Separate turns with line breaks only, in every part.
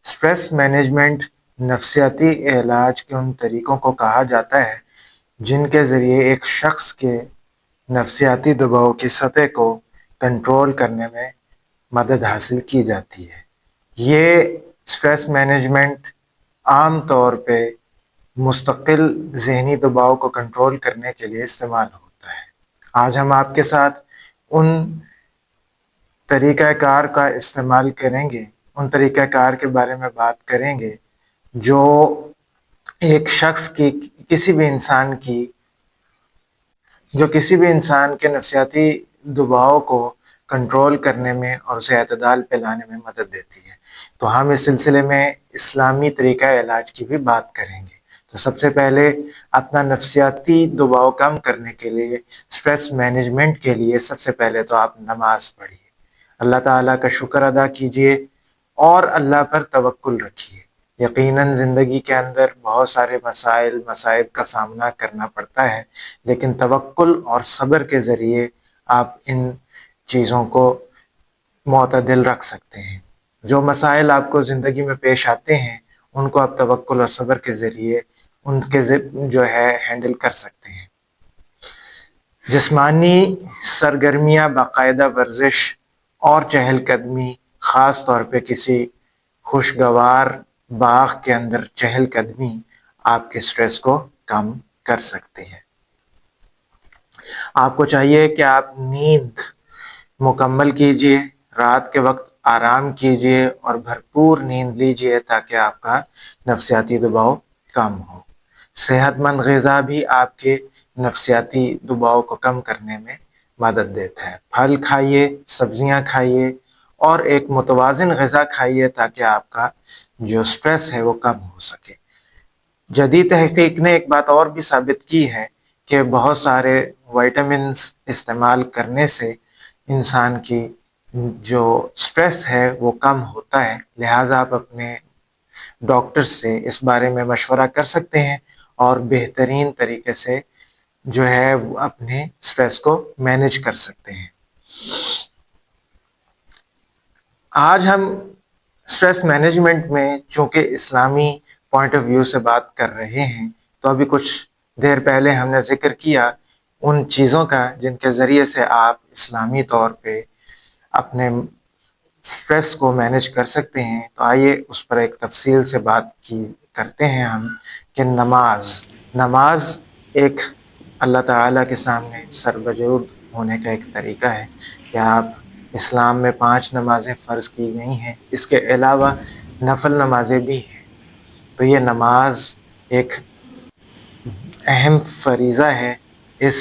Stress management नफसियाती इलाज के उन तरीक़ों को कहा जाता है जिनके ज़रिए एक शख्स के नफसियाती दबाव की सतह को कंट्रोल करने में मदद हासिल की जाती है। ये स्ट्रेस मैनेजमेंट आम तौर पे मुस्तकिल ज़हनी दबाव को कंट्रोल करने के लिए इस्तेमाल होता है। आज हम आपके साथ उन तरीक़ाकार का इस्तेमाल करेंगे, उन तरीक़ाकार के बारे में बात करेंगे जो एक शख्स की किसी भी इंसान के नफसियाती दबाव को कंट्रोल करने में और उसे एतदाल पे लाने में मदद देती है। तो हम इस सिलसिले में इस्लामी तरीक़ा इलाज की भी बात करेंगे। तो सबसे पहले अपना नफसियाती दबाव कम करने के लिए, स्ट्रेस मैनेजमेंट के लिए सबसे पहले तो आप नमाज पढ़िए, अल्लाह ताला का शुक्र अदा कीजिए और अल्लाह पर तवक्कुल रखिए। यकीनन ज़िंदगी के अंदर बहुत सारे मसाइल मसाइब का सामना करना पड़ता है, लेकिन तवक्कुल और सब्र के ज़रिए आप इन चीज़ों को मुअतदिल रख सकते हैं। जो मसाइल आपको ज़िंदगी में पेश आते हैं उनको आप तवक्कुल और सब्र के ज़रिए जो है हैंडल कर सकते हैं। जिस्मानी सरगर्मियाँ, बाकायदा वर्जिश और चहलकदमी, ख़ास तौर पे किसी खुशगवार बाग के अंदर चहलकदमी आपके स्ट्रेस को कम कर सकती है। आपको चाहिए कि आप नींद मुकम्मल कीजिए, रात के वक्त आराम कीजिए और भरपूर नींद लीजिए ताकि आपका नफसियाती दबाव कम हो। सेहतमंद ग़िज़ा भी आपके नफसियाती दबाव को कम करने में मदद देता है। फल खाइए, सब्जियां खाइए और एक मुतवाज़िन ग़िज़ा खाइए ताकि आपका जो स्ट्रेस है वो कम हो सके। जदीद तहक़ीक़ ने एक बात और भी साबित की है कि बहुत सारे विटामिन्स इस्तेमाल करने से इंसान की जो स्ट्रेस है वो कम होता है। लिहाजा आप अपने डॉक्टर से इस बारे में मशवरा कर सकते हैं और बेहतरीन तरीके से जो है वो अपने स्ट्रेस को मैनेज कर सकते हैं। आज हम स्ट्रेस मैनेजमेंट में चूँकि इस्लामी पॉइंट ऑफ व्यू से बात कर रहे हैं, तो अभी कुछ देर पहले हमने ज़िक्र किया उन चीज़ों का जिनके ज़रिए से आप इस्लामी तौर पे अपने स्ट्रेस को मैनेज कर सकते हैं। तो आइए उस पर एक तफसील से बात करते हैं हम कि नमाज एक अल्लाह ताला के सामने सरवजूद होने का एक तरीका है कि आप इस्लाम में 5 नमाज़ें फ़र्ज़ की गई हैं, इसके अलावा नफल नमाज़ें भी हैं। तो ये नमाज एक अहम फ़रीज़ा है। इस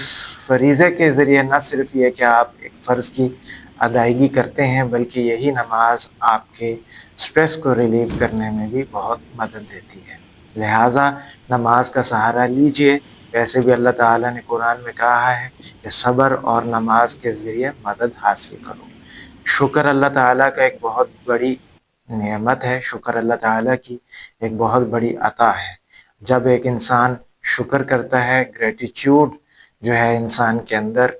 फ़रीज़े के ज़रिए न सिर्फ़ ये कि आप एक फ़र्ज़ की अदायगी करते हैं, बल्कि यही नमाज आपके स्ट्रेस को रिलीव करने में भी बहुत मदद देती है। लिहाजा नमाज का सहारा लीजिए। वैसे भी अल्लाह ताला ने कुरान में कहा है कि सब्र और नमाज के ज़रिए मदद हासिल करो। शुक्र अल्लाह ताला का एक बहुत बड़ी नेमत है, शुक्र अल्लाह ताला की एक बहुत बड़ी अता है। जब एक इंसान शुक्र करता है, ग्रेटिट्यूड जो है इंसान के अंदर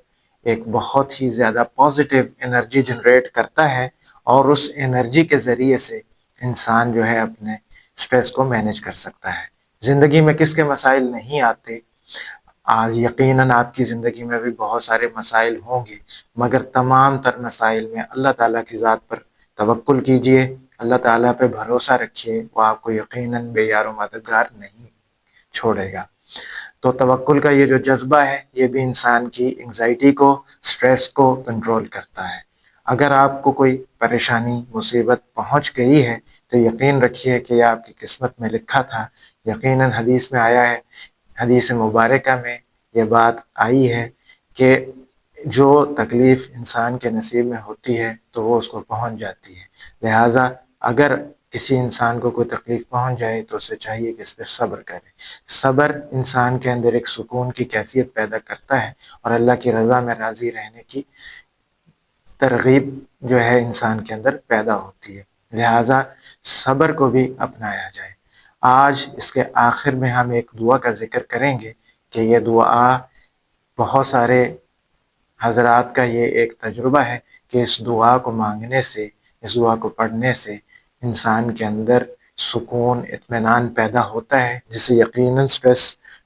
एक बहुत ही ज़्यादा पॉजिटिव एनर्जी जनरेट करता है और उस एनर्जी के ज़रिए से इंसान जो है अपने स्ट्रेस को मैनेज कर सकता है। ज़िंदगी में किसके मसाइल नहीं आते। आज यकीनन आपकी ज़िंदगी में भी बहुत सारे मसाइल होंगे, मगर तमाम तर मसाइल में अल्लाह ताला की ज़ात पर तवक्कुल कीजिए, अल्लाह ताला पे भरोसा रखिए, वो आपको यकीनन बेयार व मददगार नहीं छोड़ेगा। तो तवक्कुल का ये जो जज्बा है ये भी इंसान की एंग्जाइटी को, स्ट्रेस को कंट्रोल करता है। अगर आपको कोई परेशानी, मुसीबत पहुंच गई है तो यकीन रखिए कि यह आपकी किस्मत में लिखा था। यकीनन हदीस में आया है, हदीस मुबारका में ये बात आई है कि जो तकलीफ़ इंसान के नसीब में होती है तो वो उसको पहुंच जाती है। लिहाजा अगर किसी इंसान को कोई तकलीफ़ पहुंच जाए तो उसे चाहिए कि इस पर सब्र करे। सब्र इंसान के अंदर एक सुकून की कैफियत पैदा करता है और अल्लाह की रज़ा में राज़ी रहने की तरग़ीब जो है इंसान के अंदर पैदा होती है। लिहाजा सब्र को भी अपनाया जाए। आज इसके आखिर में हम एक दुआ का ज़िक्र करेंगे कि ये दुआ बहुत सारे हज़रात का ये एक तजुर्बा है कि इस दुआ को मांगने से, इस दुआ को पढ़ने से इंसान के अंदर سکون اطمینان پیدا ہوتا ہے، جس سے یقیناً سٹریس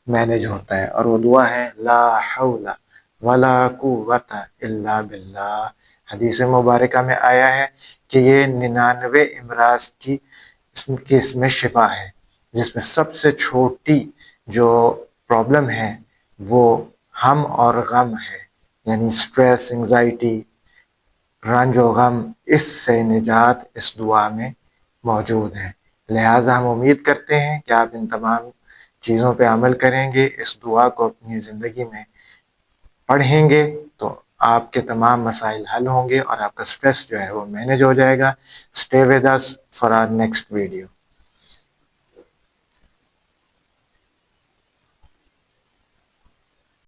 مینیج ہوتا ہے. اور وہ دعا ہے لا حول ولا قوت الا باللہ. حدیث مبارکہ میں آیا ہے کہ یہ 99 امراض کی اس میں شفا ہے، جس میں سب سے چھوٹی جو پرابلم ہے وہ ہم اور غم ہے، یعنی سٹریس، انگزائٹی، رنج و غم. اس سے نجات اس دعا میں موجود ہے. لہٰذا ہم امید کرتے ہیں کہ آپ ان تمام چیزوں پہ عمل کریں گے، اس دعا کو اپنی زندگی میں پڑھیں گے تو آپ کے تمام مسائل حل ہوں گے اور آپ کا سٹریس جو ہے وہ مینیج ہو جائے گا. Stay with us for our next video.